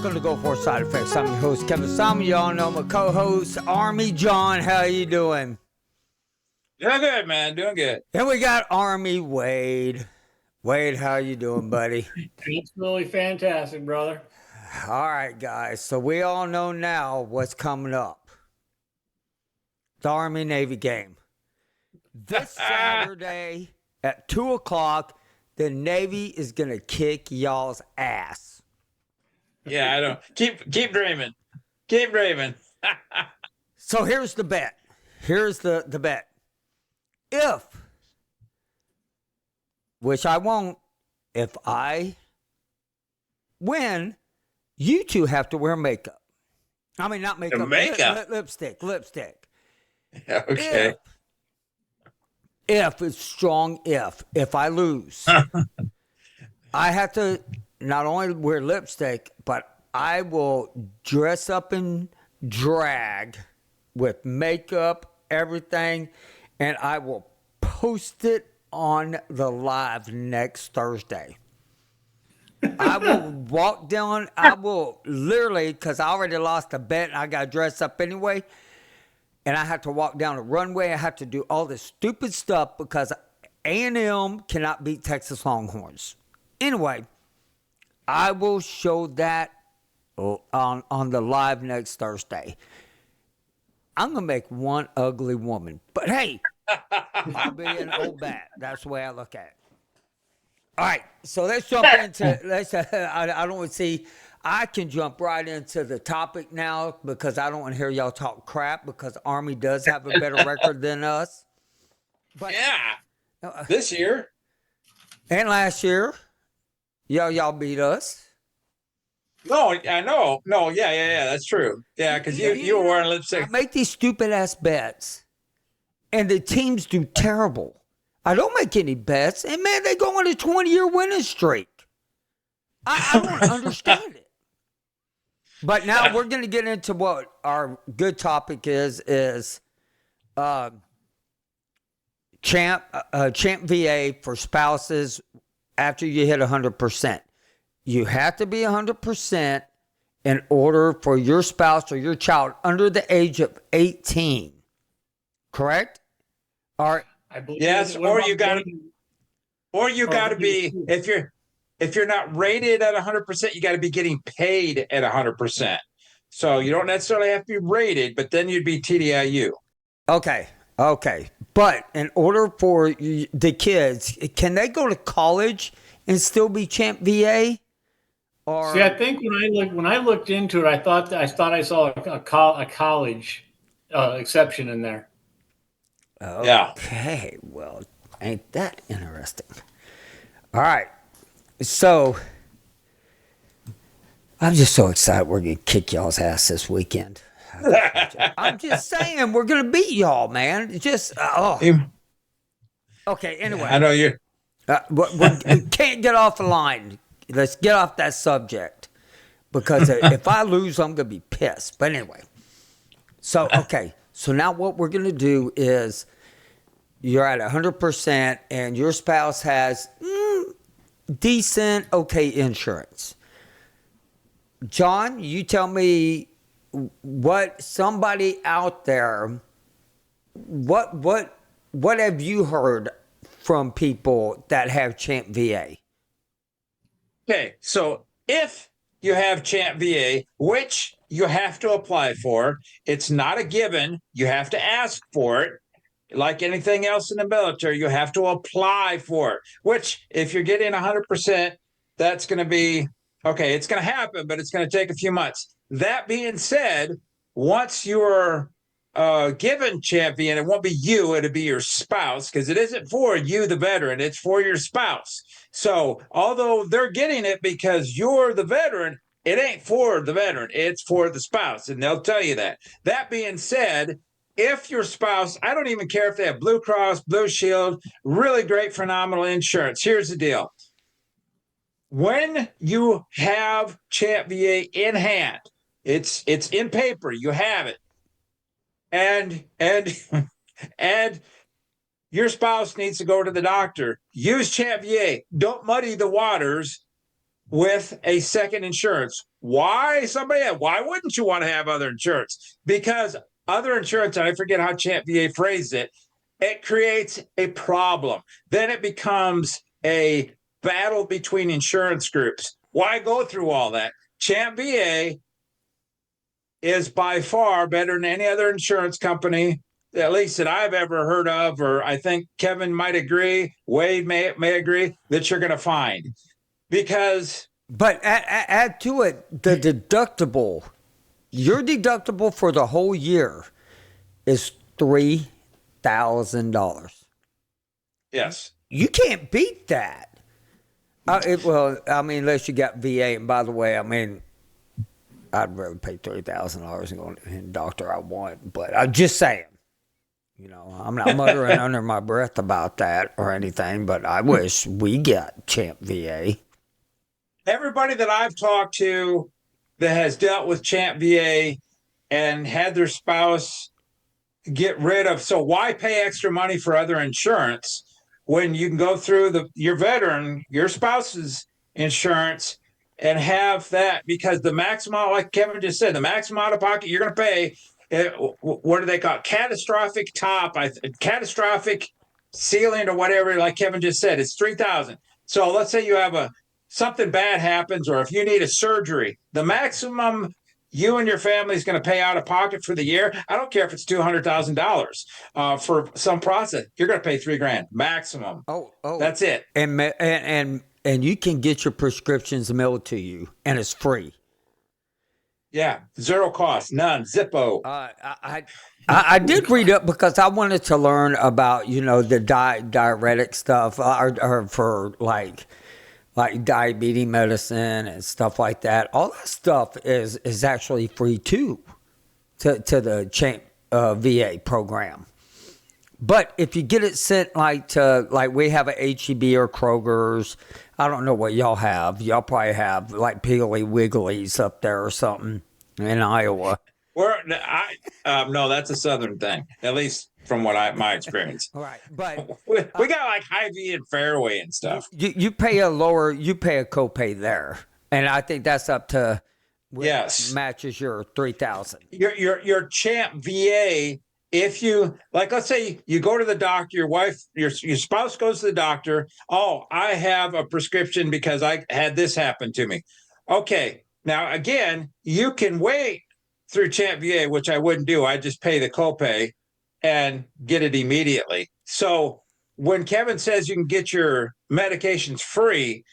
Welcome to Go For Side Effects. I'm your host, Kevin Simon. Y'all know my co-host, Army John. How you doing? Doing good, man. Doing good. And we got Army Wade. Wade, how you doing, buddy? Absolutely fantastic, brother. All right, guys. So we all know now what's coming up. The Army-Navy game. This Saturday at 2 o'clock, the Navy is going to kick y'all's ass. Yeah, I know. Keep dreaming. Keep dreaming. So here's the bet. Here's the bet. If, which I won't, if I win, you two have to wear makeup. I mean, not makeup. Makeup? Lipstick. Okay. If it's strong, if I lose, I have to not only wear lipstick, but I will dress up in drag with makeup, everything, and I will post it on the live next Thursday. I will walk down, I will literally, because I already lost a bet and I got to dress up anyway, and I have to walk down the runway. I have to do all this stupid stuff because A&M cannot beat Texas Longhorns. Anyway, I will show that on the live next Thursday. I'm going to make one ugly woman. But hey, I'll be an old bat. That's the way I look at it. All right, so let's jump into, I don't want to see, I can jump right into the topic now because I don't want to hear y'all talk crap because Army does have a better record than us. But, Yeah. This year. And last year. Y'all beat us. No, I know. No, yeah. That's true. Yeah, because you were wearing lipstick. I make these stupid ass bets, and the teams do terrible. I don't make any bets, and man, they go on a 20-year winning streak. I don't understand it. But now we're going to get into what our good topic is Champ VA for spouses. After you hit 100%, you have to be 100% in order for your spouse or your child under the age of 18. Correct? Or I believe. Yes, or you got to be if you're not rated at 100%, you got to be getting paid at 100%. So you don't necessarily have to be rated, but then you'd be TDIU. Okay. But in order for the kids, can they go to college and still be Champ VA? Or See, I think when I looked into it, I thought I saw a college exception in there. Okay, well, ain't that interesting? All right, so I'm just so excited we're gonna kick y'all's ass this weekend. I'm just saying we're gonna beat y'all, man. It's just Okay. Anyway, I know you. we can't get off the line. Let's get off that subject because if I lose, I'm gonna be pissed. But anyway, so okay. So now what we're gonna do is you're at 100%, and your spouse has decent, okay insurance. John, you tell me what somebody out there, what have you heard from people that have Champ VA? Okay, so if you have Champ VA, which you have to apply for, it's not a given. You have to ask for it. Like anything else in the military, you have to apply for it, which if you're getting 100%, that's going to be, okay, it's going to happen, but it's going to take a few months. That being said, once you're given Champ VA, and it won't be you, it'll be your spouse, because it isn't for you, the veteran, it's for your spouse. So although they're getting it because you're the veteran, it ain't for the veteran, it's for the spouse, and they'll tell you that. That being said, if your spouse, I don't even care if they have Blue Cross, Blue Shield, really great, phenomenal insurance. Here's the deal. When you have Champ VA in hand, it's in paper, you have it. And your spouse needs to go to the doctor. Use Champ VA. Don't muddy the waters with a second insurance. Why wouldn't you want to have other insurance? Because other insurance, and I forget how Champ VA phrased it, it creates a problem. Then it becomes a battle between insurance groups. Why go through all that? Champ VA is by far better than any other insurance company, at least that I've ever heard of, or I think Kevin might agree, Wade may agree, that you're going to find. Because But add to it the deductible. Your deductible for the whole year is $3,000. yes. You can't beat that. Unless you got VA. And by the way, I'd rather pay $3,000 and go to the doctor I want. But I'm just saying, I'm not muttering under my breath about that or anything. But I wish we got Champ VA. Everybody that I've talked to that has dealt with Champ VA and had their spouse get rid of, so why pay extra money for other insurance when you can go through your spouse's insurance and have that? Because the maximum, like Kevin just said, the maximum out of pocket you're going to pay, what do they call it? Catastrophic ceiling or whatever, like Kevin just said, it's $3,000. So let's say you have something bad happens, or if you need a surgery, the maximum you and your family is going to pay out of pocket for the year. I don't care if it's $200,000 for some process. You're going to pay $3,000 maximum. Oh, that's it. And you can get your prescriptions mailed to you, and it's free. Yeah, zero cost, none, Zippo. I did read up because I wanted to learn about the diuretic stuff, or for like diabetes medicine and stuff like that. All that stuff is actually free too, to the Champ VA program. But if you get it sent to we have a HEB or Kroger's, I don't know what y'all have. Y'all probably have like Piggly Wigglies up there or something in Iowa. No, that's a Southern thing, at least from my experience. Right, but we got like Hy-Vee and Fairway and stuff. You pay a copay there, and I think that's up to matches your $3,000. Your Champ VA. If you let's say you go to the doctor, your spouse goes to the doctor. Oh, I have a prescription because I had this happen to me. Okay, now again, you can wait through Champ VA, which I wouldn't do. I just pay the copay and get it immediately. So when Kevin says you can get your medications free,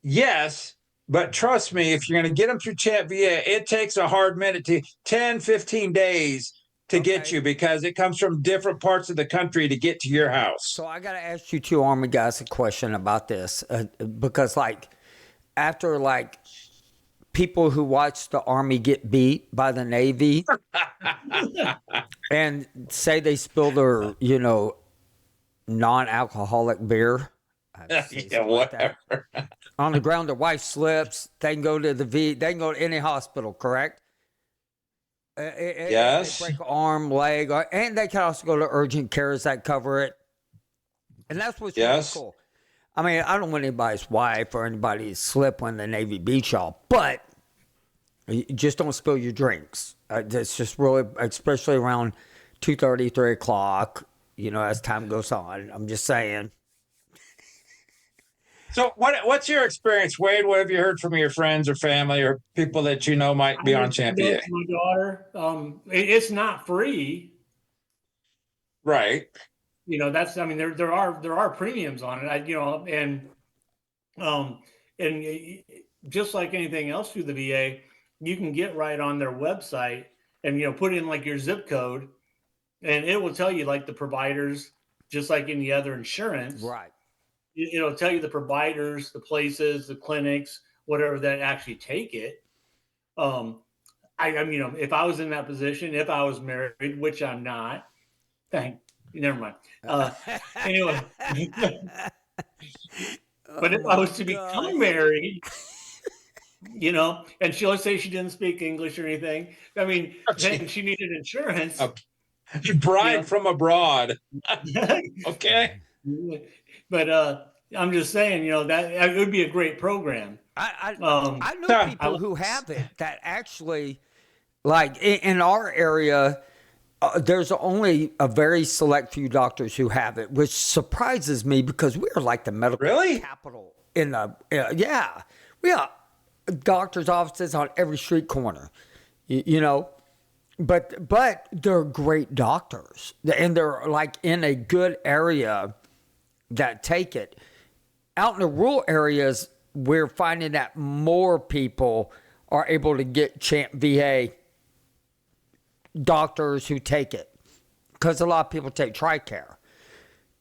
yes, but trust me, if you're going to get them through Champ VA, it takes a hard minute to 10, 15 days to get you, because it comes from different parts of the country to get to your house. So I got to ask you two Army guys a question about this, because after people who watch the Army get beat by the Navy and say they spill their, non-alcoholic beer. Yeah, whatever. On the ground, their wife slips. They can go to they can go to any hospital, correct? Yes. They break an arm, leg, and they can also go to urgent cares that cover it. And that's what's really cool. I don't want anybody's wife or anybody to slip when the Navy beats y'all, but you just don't spill your drinks. It's just really, especially around 2:30, 3 o'clock, as time goes on. I'm just saying. So what's your experience, Wade? What have you heard from your friends or family or people that might be on Champ VA? My daughter, it's not free. Right. That's, there are premiums on it, and just like anything else through the VA, you can get right on their website and, put in your zip code, and it will tell you the providers, just like any other insurance. Right. It'll tell you the providers, the places, the clinics, whatever that actually take it. If I was in that position, if I was married, which I'm not, never mind. Anyway, but if I was to become married, and let's say she didn't speak English or anything, then she needed insurance. Bride from abroad. Okay. But I'm just saying, that it would be a great program. I know people who have it that actually, like in our area, there's only a very select few doctors who have it, which surprises me because we are like the medical capital in the yeah, we have doctors' offices on every street corner, you know. But they're great doctors, and they're like in a good area that take it. Out in the rural areas, we're finding that more people are able to get Champ VA doctors who take it, because a lot of people take TRICARE,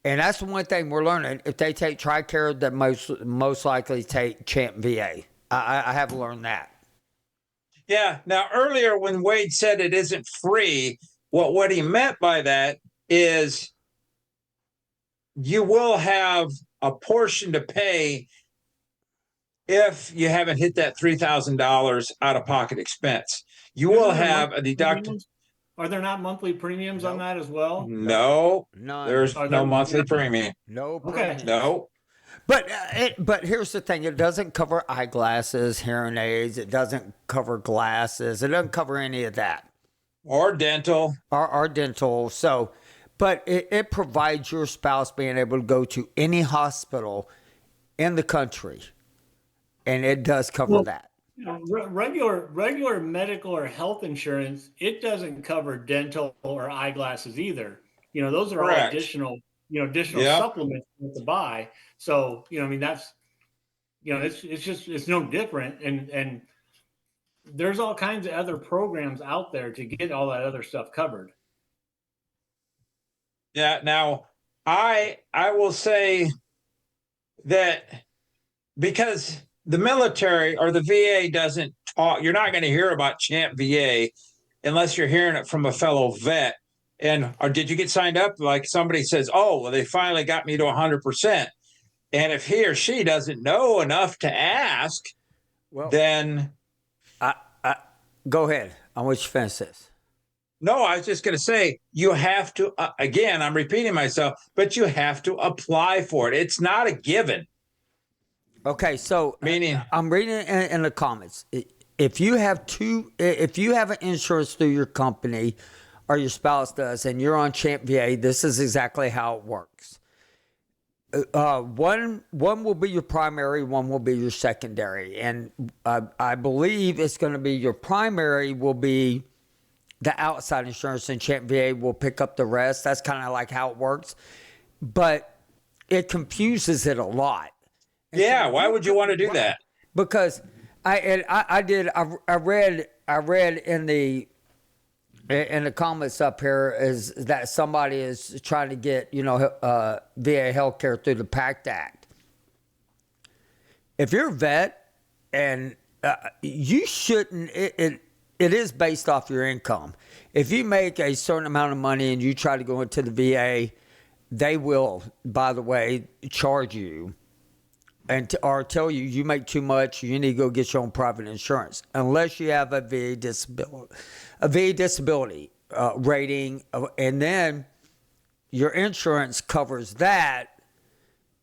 and that's the one thing we're learning. If they take TRICARE, they most likely take Champ VA. I have learned that. Yeah. Now, earlier when Wade said it isn't free, what he meant by that is you will have a portion to pay if you haven't hit that $3,000 out-of-pocket expense. You will have a deductible. Are there not monthly premiums on that as well? No, None. there's no monthly premium. No Okay. premium. No. But here's the thing: it doesn't cover eyeglasses, hearing aids. It doesn't cover glasses. It doesn't cover any of that, Or dental. or dental. So, but it provides your spouse being able to go to any hospital in the country, and it does cover that. You know, regular medical or health insurance, it doesn't cover dental or eyeglasses either. You know, those are all Correct. additional Yep. supplements you have to buy. So, you know, I mean, that's, you know, it's no different. And there's all kinds of other programs out there to get all that other stuff covered. Yeah. Now, I will say that because the military or the VA doesn't talk, you're not going to hear about Champ VA unless you're hearing it from a fellow vet. And or did you get signed up? Like somebody says, oh, well, they finally got me to 100%. And if he or she doesn't know enough to ask, then go ahead. I want you to finish this. No, I was just going to say, you have to, again, I'm repeating myself, but you have to apply for it. It's not a given. Okay, so Meaning, I'm reading it in the comments. If you have an insurance through your company or your spouse does, and you're on Champ VA, this is exactly how it works. One will be your primary, one will be your secondary, and I believe it's going to be your primary will be the outside insurance, and Champ VA will pick up the rest. That's kind of like how it works, but it confuses it a lot. And yeah, so why would you want to do that? Because I read in the comments up here is that somebody is trying to get VA healthcare through the PACT Act. If you're a vet and you shouldn't, it is based off your income. If you make a certain amount of money and you try to go into the VA, they will, by the way, charge you or tell you make too much, you need to go get your own private insurance, unless you have a VA disability rating, and then your insurance covers that.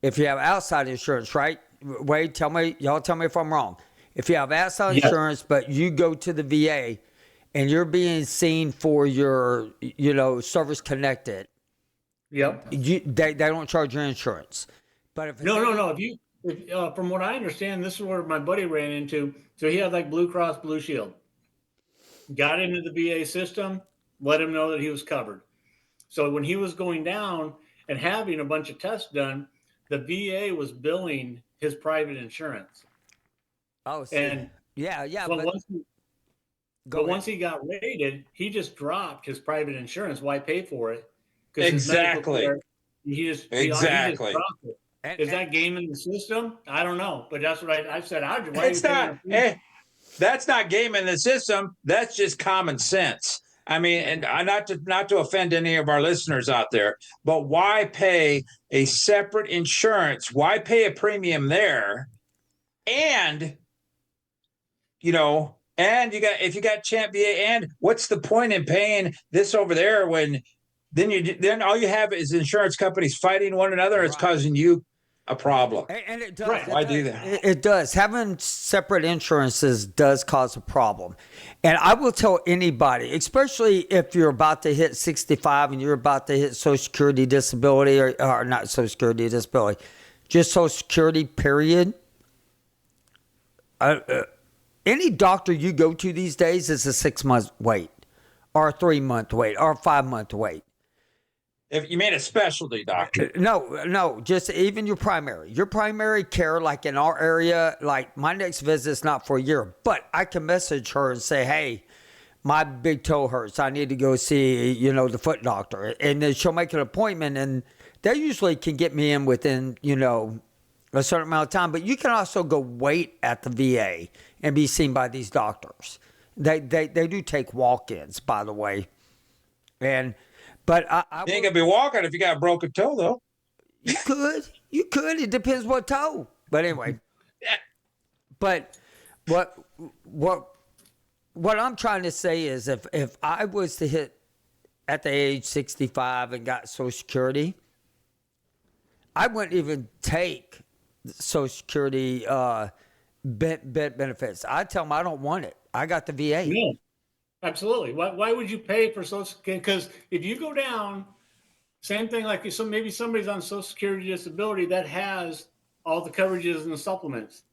If you have outside insurance, right? Wade, tell me if I'm wrong. If you have outside insurance, but you go to the VA and you're being seen for your, service connected. Yep. They don't charge your insurance. But if no. If from what I understand, this is where my buddy ran into. So he had like Blue Cross Blue Shield. Got into the VA system, let him know that he was covered. So when he was going down and having a bunch of tests done, the VA was billing his private insurance. Oh, see. And yeah. But once he got rated, he just dropped his private insurance. Why pay for it? Exactly. He just dropped it. Is that game in the system? I don't know, but that's what I said. It's not. That's not game in the system. That's just common sense. I mean, and not to offend any of our listeners out there, but why pay a separate insurance? Why pay a premium there? And if you got Champ VA, and what's the point in paying this over there when then all you have is insurance companies fighting one another? It's causing you a problem. And it does. Right. Why do that? It does. Having separate insurances does cause a problem. And I will tell anybody, especially if you're about to hit 65 and you're about to hit Social Security disability, or not Social Security disability, just Social Security period. Any doctor you go to these days is a 6-month wait, or a 3-month wait, or a 5-month wait. If you mean a specialty doctor. No, just even your primary care, like in our area, like my next visit's not for a year, but I can message her and say, hey, my big toe hurts. I need to go see, the foot doctor. And then she'll make an appointment, and they usually can get me in within, a certain amount of time. But you can also go wait at the VA and be seen by these doctors. They do take walk-ins, by the way. But I You ain't gonna be walking if you got a broken toe, though. You could. It depends what toe. But anyway. But what I'm trying to say is, if I was to hit at the age 65 and got Social Security, I wouldn't even take Social Security benefits. I tell them I don't want it. I got the VA. Yeah, absolutely. Why would you pay for Social Security? Because if you go down, same thing like maybe somebody's on Social Security disability that has all the coverages and the supplements,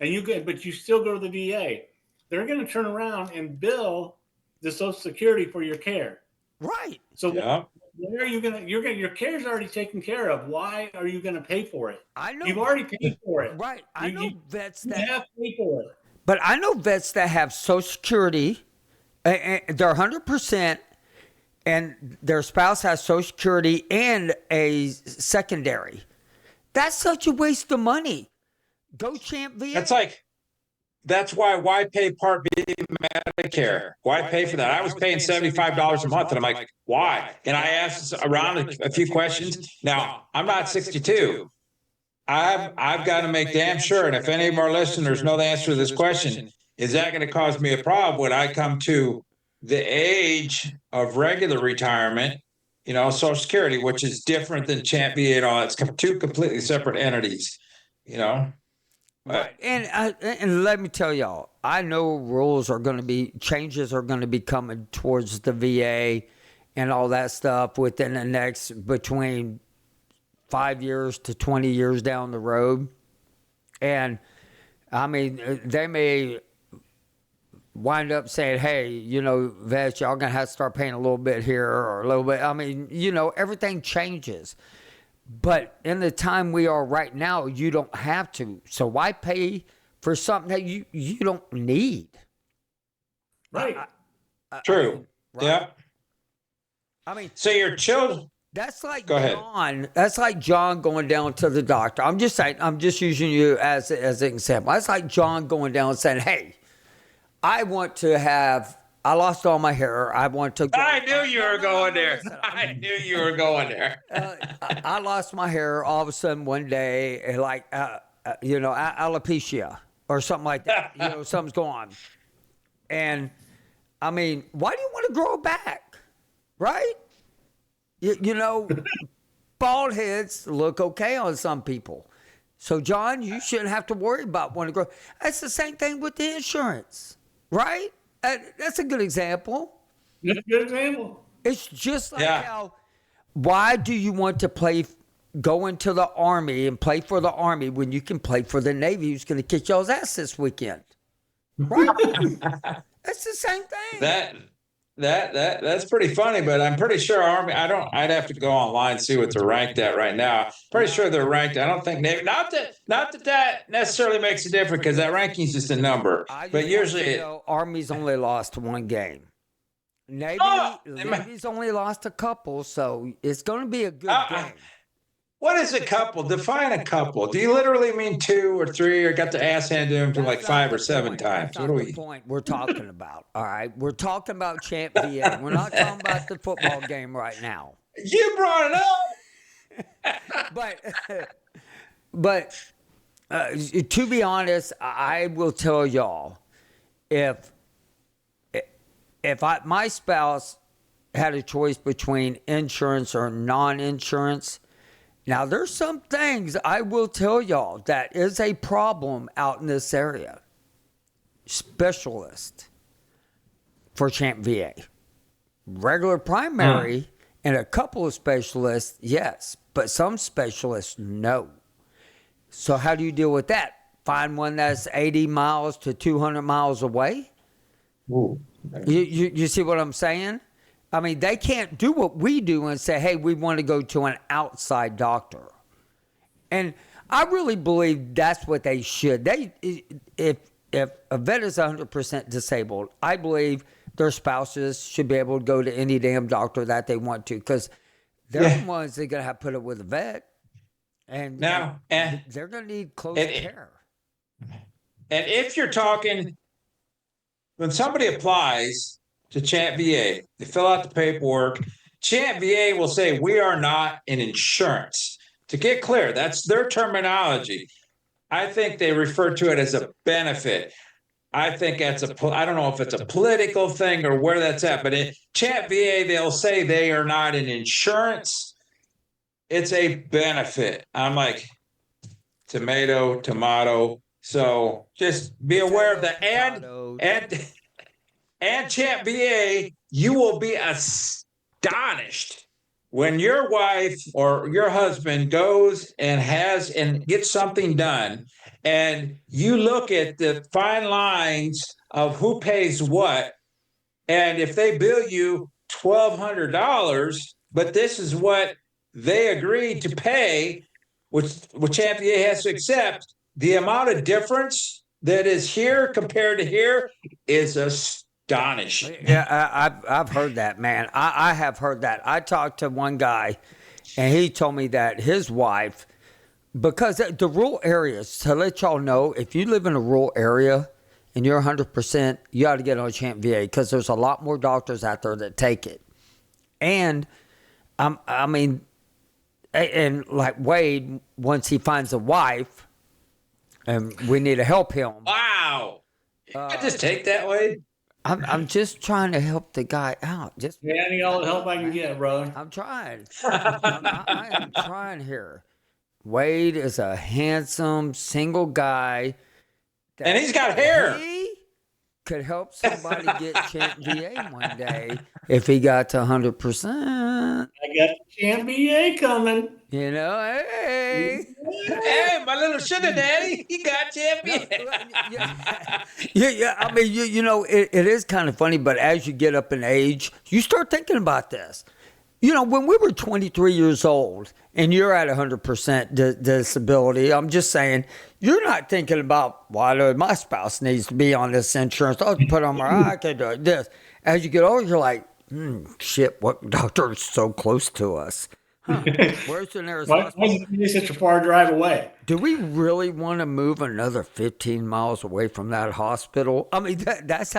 and but you still go to the VA. They're going to turn around and bill the Social Security for your care. Right. So Yeah. where are you going to? Your care is already taken care of. Why are you going to pay for it? I know. You've already paid for it. Right. I know vets You that have to pay for it. But I know vets that have Social Security, and they're 100%, and their spouse has Social Security and a secondary. That's such a waste of money. Go Champ VA. That's why pay Part B Medicare? Why pay for that? I was paying $75 a month, and I'm like, why? And I asked around a few questions. Now, I'm not 62. I've got to make damn sure, and if any of our listeners know the answer to this question, is that going to cause me a problem when I come to the age of regular retirement, Social Security, which is different than Champ VA and all. It's two completely separate entities, Right. And let me tell y'all, I know changes are going to be coming towards the VA and all that stuff within the next between 5 years to 20 years down the road. And I mean, they may wind up saying, hey, vets, y'all gonna have to start paying a little bit here or a little bit. I mean, everything changes. But in the time we are right now, you don't have to. So why pay for something that you don't need? Right. True. Right? Yeah. I mean, so your children. That's like Go ahead. John. That's like John going down to the doctor. I'm just saying. I'm just using you as an example. That's like John going down and saying, "Hey, I lost all my hair. I want to." I knew you were going there. I knew you were going there. I lost my hair all of a sudden one day, like alopecia or something like that. Something's going on, and I mean, why do you want to grow it back, right? Bald heads look okay on some people. So, John, you shouldn't have to worry about wanting to grow. That's the same thing with the insurance, right? That's a good example. That's a good example. It's just like how, why do you want to go into the Army and play for the Army when you can play for the Navy who's going to kick y'all's ass this weekend? Right? That's the same thing. That's pretty funny, but I'm pretty sure Army. I'd have to go online and see what they're ranked at right now. Pretty sure they're ranked. I don't think Navy. Not that necessarily makes a difference because that ranking is just a number. But usually, Army's only lost one game. Navy's only lost a couple, so it's going to be a good game. What is a couple? Define a couple. Do you literally mean 2 or 3 or got the ass handed to him to like 5 or 7 times? That's not the point we're talking about, all right? We're talking about Champ VA. We're not talking about the football game right now. You brought it up. But to be honest, I will tell y'all, if my spouse had a choice between insurance or non-insurance, Now, there's some things I will tell y'all that is a problem out in this area. Specialist for Champ VA. Regular primary and a couple of specialists, yes, but some specialists, no. So how do you deal with that? Find one that's 80 miles to 200 miles away? Ooh. You see what I'm saying? I mean, they can't do what we do and say, hey, we want to go to an outside doctor. And I really believe that's what they should. If a vet is 100% disabled, I believe their spouses should be able to go to any damn doctor that they want to, because they're the ones that are going to have to put up with a vet. And they're going to need close care. And if you're talking, when somebody applies to Champ VA, they fill out the paperwork. Champ VA will say, we are not an insurance. To get clear, that's their terminology. I think they refer to it as a benefit. I think that's I don't know if it's a political thing or where that's at, but in Champ VA, they'll say they are not an insurance. It's a benefit. I'm like, tomato. So just be aware of that. And Champ VA, you will be astonished when your wife or your husband goes and gets something done, and you look at the fine lines of who pays what, and if they bill you $1,200, but this is what they agreed to pay, which Champ VA has to accept, the amount of difference that is here compared to here is astonishing. Yeah, I've heard that, man. I have heard that. I talked to one guy, and he told me that his wife, because the rural areas, to let y'all know, if you live in a rural area and you're 100%, you ought to get on Champ VA, because there's a lot more doctors out there that take it. And, I mean, and like Wade, once he finds a wife, and we need to help him. Wow. I just take that way. I'm just trying to help the guy out. Any all the help I can get, bro. I'm trying. I am trying here. Wade is a handsome single guy, and he's got hair. He could help somebody get Champ VA one day if he got to 100%. I got Champ VA coming. You know, hey, my little sugar daddy, he got Champ VA. Yeah. I mean, you know, it is kind of funny, but as you get up in age, you start thinking about this. You know, when we were 23 years old and you're at 100% disability, I'm just saying, you're not thinking about, why my spouse needs to be on this insurance. I'll put on my, I can do this. As you get older, you're like, shit, what doctor is so close to us? Huh. Where's the nearest hospital? Why is it such a far drive away? Do we really want to move another 15 miles away from that hospital? I mean, that's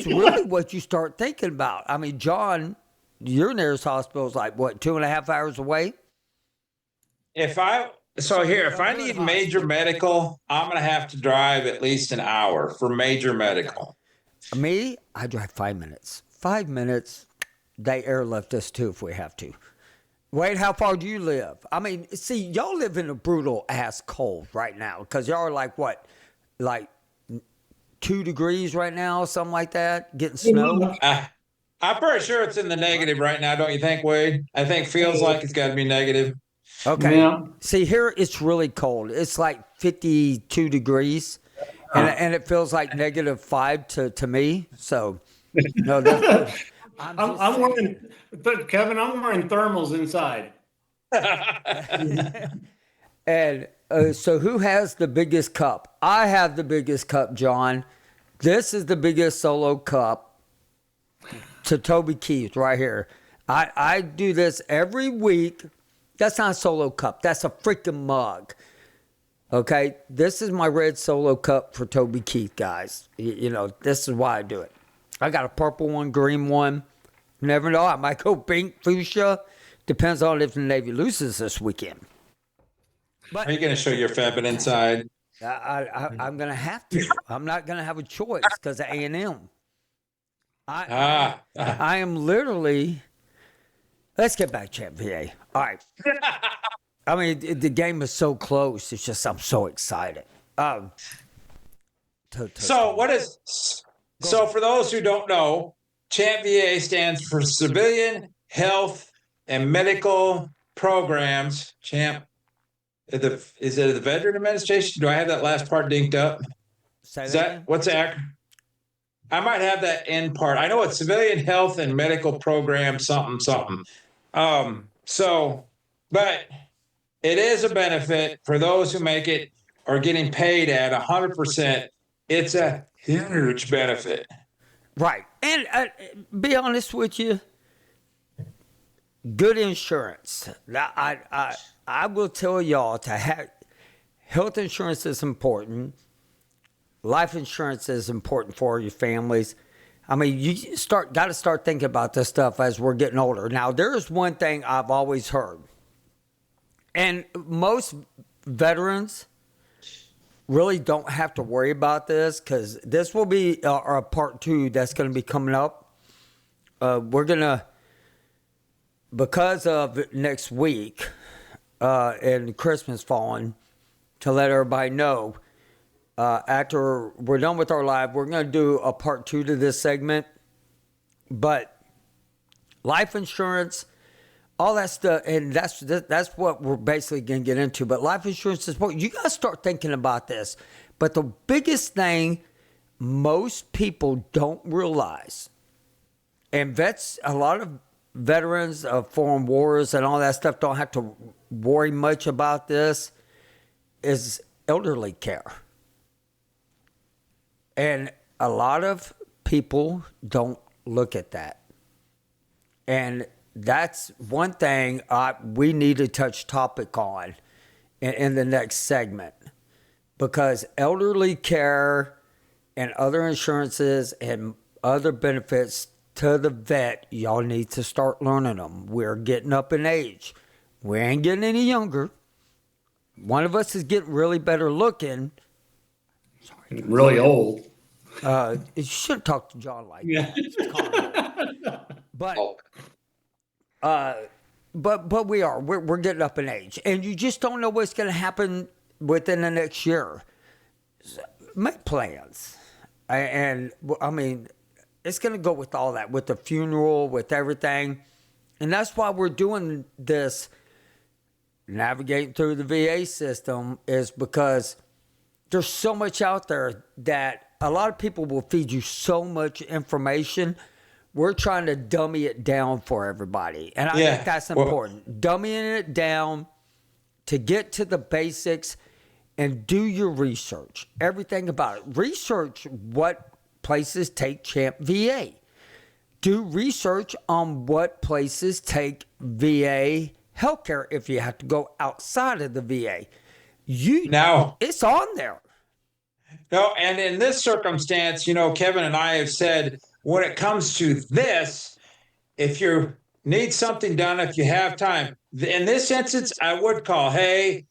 really what you start thinking about. I mean, John, your nearest hospital is like, what, 2.5 hours away? If I need major medical, I'm going to have to drive at least an hour for major medical. Me, I drive 5 minutes. 5 minutes, they airlift us too if we have to. Wade, how far do you live? I mean, see, y'all live in a brutal ass cold right now, because y'all are like, what, like 2 degrees right now, something like that, getting snow? I'm pretty sure it's in the negative right now, don't you think, Wade? I think feels like it's got to be negative. Okay. Yeah. See, here it's really cold. It's like 52 degrees, and it feels like -5 to me. So, no, that's I'm wearing, but Kevin, I'm wearing thermals inside. And so who has the biggest cup? I have the biggest cup, John. This is the biggest solo cup to Toby Keith right here. I do this every week. That's not a solo cup. That's a freaking mug. Okay? This is my red solo cup for Toby Keith, guys. You know, this is why I do it. I got a purple one, green one. You never know. I might go pink, fuchsia. Depends on if the Navy loses this weekend. But are you going to show your feminine side? I'm going to have to. I'm not going to have a choice because of A&M. I am literally. Let's get back to Champ VA. All right. I mean, the game is so close. It's just I'm so excited. So what is so for those who don't know, CHAMP VA stands for Civilian Health and Medical Programs. CHAMP. Is it the Veteran Administration? Do I have that last part dinked up? Say Is that that again? what's the acronym? I might have that end part. I know it's Civilian Health and Medical Program something something. So, but it is a benefit for those who make it or getting paid at 100%. It's a huge benefit. Right. And be honest with you, good insurance. I will tell y'all to have health insurance is important. Life insurance is important for your families. I mean, you got to start thinking about this stuff as we're getting older. Now, there's one thing I've always heard, and most veterans really don't have to worry about this because this will be our part 2 that's going to be coming up. We're going to, because of next week and Christmas falling, to let everybody know, after we're done with our live, we're going to do a part 2 to this segment. But life insurance, all that stuff, and that's what we're basically going to get into. But life insurance is important. You got to start thinking about this. But the biggest thing most people don't realize, and a lot of veterans of foreign wars and all that stuff don't have to worry much about this, is elderly care. And a lot of people don't look at that. And that's one thing we need to touch topic on in the next segment. Because elderly care and other insurances and other benefits to the vet, y'all need to start learning them. We're getting up in age. We ain't getting any younger. One of us is getting really better looking. Really old. You shouldn't talk to John like that. But we are. We're getting up in age. And you just don't know what's going to happen within the next year. Make plans. And I mean, it's going to go with all that, with the funeral, with everything. And that's why we're doing this, navigating through the VA system, is because there's so much out there that a lot of people will feed you so much information. We're trying to dummy it down for everybody. And I think that's important. Dummying it down to get to the basics and do your research. Everything about it. Research what places take CHAMP VA. Do research on what places take VA healthcare if you have to go outside of the VA. It's on there. No, and in this circumstance, Kevin and I have said, when it comes to this, if you need something done, if you have time, in this instance, I would call, hey,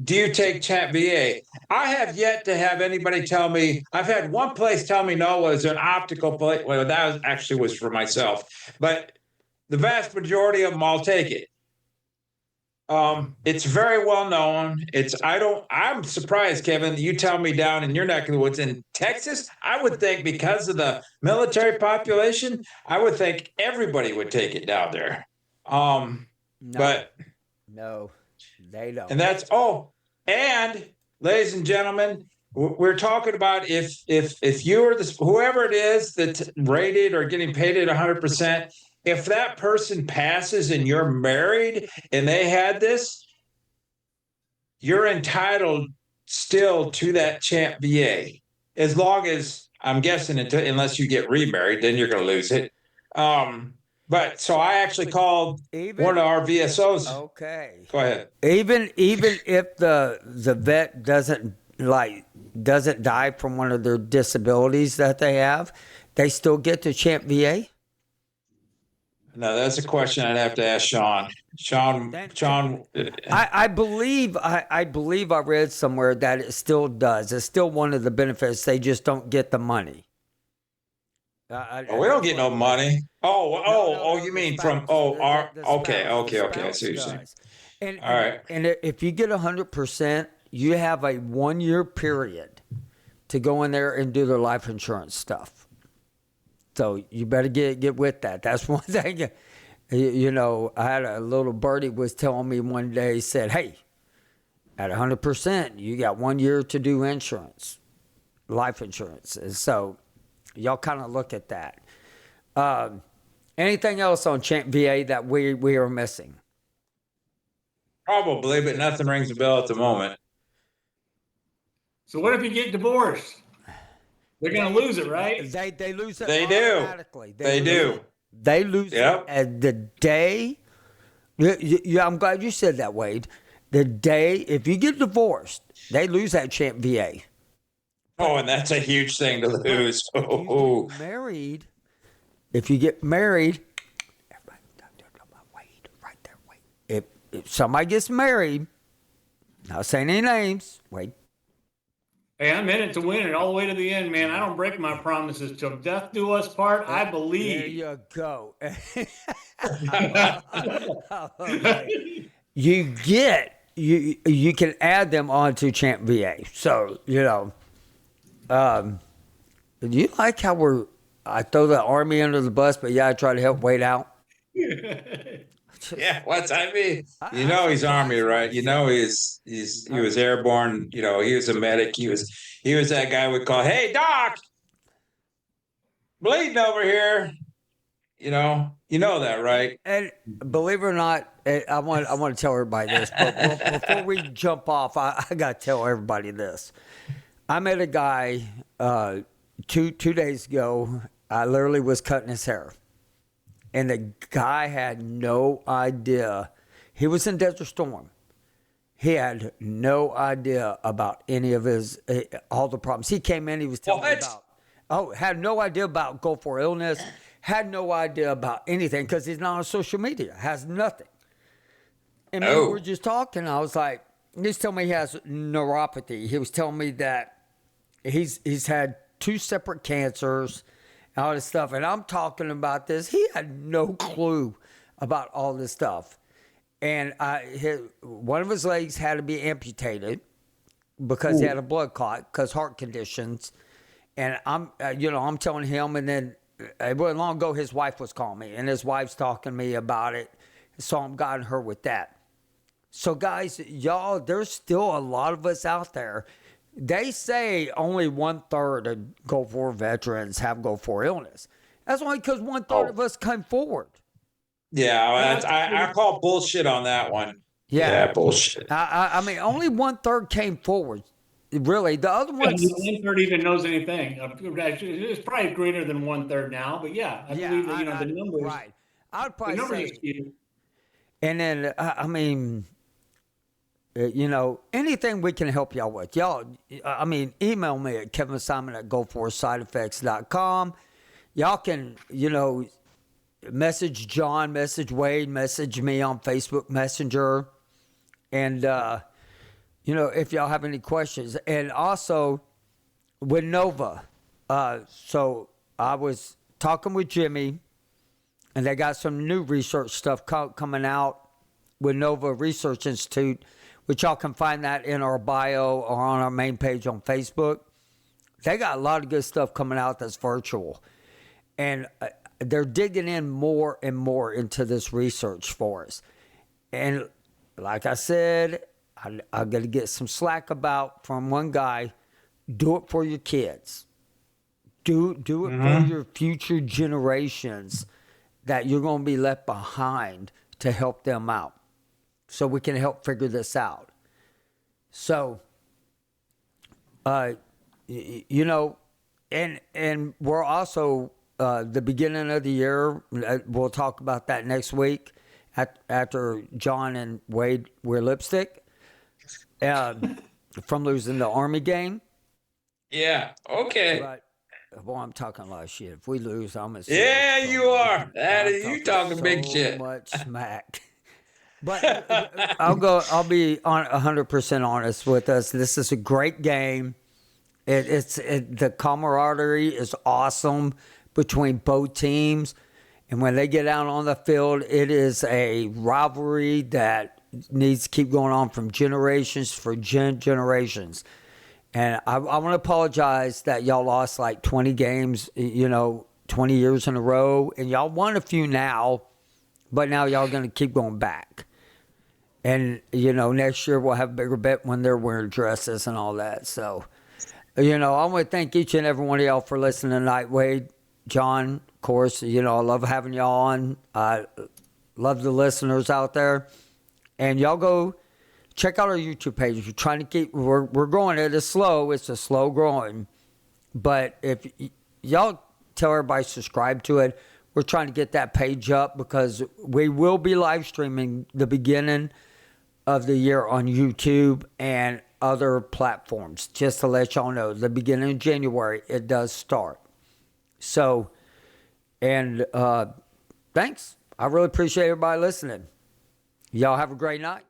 do you take CHAMP VA? I have yet to have anybody tell me. I've had one place tell me no, was an optical place. Well, that was for myself, but the vast majority of them, I'll take it. It's very well known. I'm surprised, Kevin, that you tell me down in your neck of the woods in Texas. I would think because of the military population, I would think everybody would take it down there. But no, they don't. And and ladies and gentlemen, we're talking about if you're whoever it is that's rated or getting paid at 100%. If that person passes and you're married and they had this, you're entitled still to that CHAMP VA. As long as, I'm guessing, unless you get remarried, then you're going to lose it. But so I actually called one of our VSOs. Okay. Go ahead. Even if the vet doesn't die from one of their disabilities that they have, they still get to CHAMP VA? No, that's a question I'd have to ask Sean. Sean. I believe I read somewhere that it still does. It's still one of the benefits. They just don't get the money. We don't get no money. You mean from? Okay. I see what you're saying. And, All right. and if you get 100%, you have a 1 year period to go in there and do their life insurance stuff. So you better get with that. That's one thing. You know, I had a little birdie was telling me one day, he said, hey, at 100%, you got 1 year to do insurance, life insurance. And so y'all kind of look at that. Anything else on Champ VA that we are missing? Probably, but nothing rings a bell at the moment. So what if you get divorced? They're going to lose it, right? They lose it They do. automatically. They do. They lose Yep. it at the day. Yeah, I'm glad you said that, Wade. The day, if you get divorced, they lose that Champ VA. Oh, and that's a huge thing to lose. If you get married, everybody, Wade, right there, Wade. If somebody gets married, not saying any names, Wade. Hey, I'm in it to win it all the way to the end, man. I don't break my promises till death do us part. I There believe. you go. You can add them onto Champ VA. So, you know, do you like how I throw the Army under the bus, but I try to help Wade out? Yeah, what's I mean? You know he's Army, right? You know he was airborne. You know he was a medic. He was that guy we call, hey doc, bleeding over here. You know that, right? And believe it or not, I want to tell everybody this, but before we jump off, I got to tell everybody this. I met a guy 2 days ago. I literally was cutting his hair. And the guy had no idea. He was in Desert Storm. He had no idea about any of all the problems. He came in, he was telling me about, had no idea about Go for Illness, had no idea about anything because he's not on social media, has nothing. And we were just talking. I was like, he's telling me he has neuropathy. He was telling me that he's had 2 separate cancers, all this stuff, and I'm talking about this. He had no clue about all this stuff, and one of his legs had to be amputated because he had a blood clot because heart conditions. And I'm telling him, and then it wasn't long ago his wife was calling me, and his wife's talking to me about it, so I'm guiding her with that. So guys, y'all, there's still a lot of us out there. They say only 1/3 of Gulf War veterans have Gulf War illness. That's only because 1/3 of us came forward. Yeah, I call bullshit on that one. Yeah, bullshit. I mean, only 1/3 came forward. Really, the other ones. 1/3 even knows anything. It's probably greater than 1/3 now, but I believe that the numbers. Right, I'd probably the numbers say. are skewed. And then I mean. Anything we can help y'all with. Y'all, I mean, email me at kevinsimon@goforsideffects.com. Y'all can, message John, message Wade, message me on Facebook Messenger. And, if y'all have any questions. And also, with Nova. So I was talking with Jimmy, and they got some new research stuff coming out with Nova Research Institute, which y'all can find that in our bio or on our main page on Facebook. They got a lot of good stuff coming out that's virtual. And they're digging in more and more into this research for us. And like I said, I'm going to get some slack from one guy. Do it for your kids. Do it for your future generations that you're going to be left behind to help them out. So we can help figure this out. So, and we're also, the beginning of the year, we'll talk about that next week after John and Wade wear lipstick from losing the Army game. Yeah, okay. But, I'm talking a lot of shit. If we lose, I'm going to Yeah, you are. You talking big shit. Much smack. But I'll be 100% honest with us. This is a great game. The camaraderie is awesome between both teams. And when they get out on the field, it is a rivalry that needs to keep going on from generations for generations. And I want to apologize that y'all lost like 20 games, 20 years in a row. And y'all won a few now, but now y'all going to keep going back. And, next year we'll have a bigger bet when they're wearing dresses and all that. So, I want to thank each and every one of y'all for listening tonight. Wade, John, of course, I love having y'all on. I love the listeners out there. And y'all go check out our YouTube page. We're trying to we're growing it. It's slow. It's a slow growing. But if y'all tell everybody subscribe to it, we're trying to get that page up because we will be live streaming the beginning of the year on YouTube and other platforms. Just to let y'all know, the beginning of January, it does start. So, and thanks. I really appreciate everybody listening. Y'all have a great night.